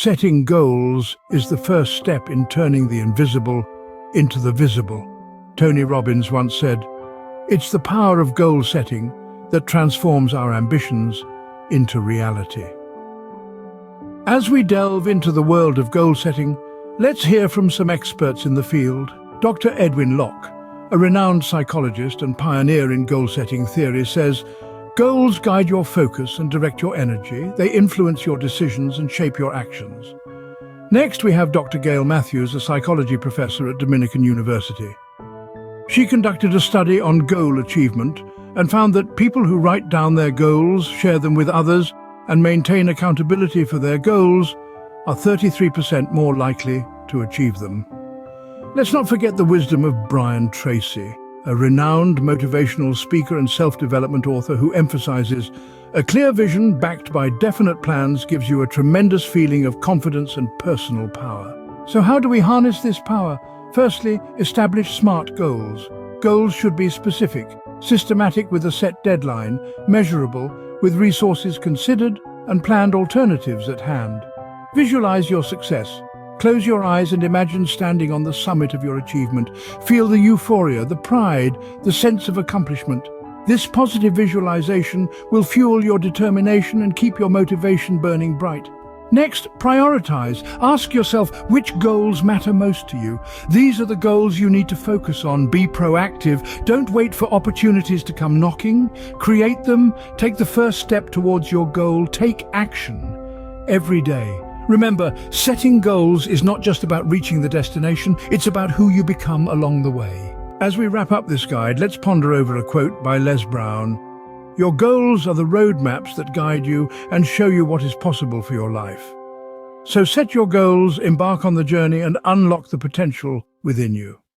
Setting goals is the first step in turning the invisible into the visible. Tony Robbins once said, "It's the power of goal setting that transforms our ambitions into reality." As we delve into the world of goal setting, let's hear from some experts in the field. Dr. Edwin Locke, a renowned psychologist and pioneer in goal-setting theory, says, "Goals guide your focus and direct your energy. They influence your decisions and shape your actions." Next, we have Dr. Gail Matthews, a psychology professor at Dominican University. She conducted a study on goal achievement and found that people who write down their goals, share them with others, and maintain accountability for their goals are 33% more likely to achieve them. Let's not forget the wisdom of Brian Tracy, a renowned motivational speaker and self-development author who emphasizes a clear vision backed by definite plans gives you a tremendous feeling of confidence and personal power. So how do we harness this power? Firstly, establish SMART goals. Goals should be specific, systematic with a set deadline, measurable with resources considered and planned alternatives at hand. Visualize your success. Close your eyes and imagine standing on the summit of your achievement. Feel the euphoria, the pride, the sense of accomplishment. This positive visualization will fuel your determination and keep your motivation burning bright. Next, prioritize. Ask yourself which goals matter most to you. These are the goals you need to focus on. Be proactive. Don't wait for opportunities to come knocking. Create them. Take the first step towards your goal. Take action every day. Remember, setting goals is not just about reaching the destination, it's about who you become along the way. As we wrap up this guide, let's ponder over a quote by Les Brown. "Your goals are the roadmaps that guide you and show you what is possible for your life." So set your goals, embark on the journey, and unlock the potential within you.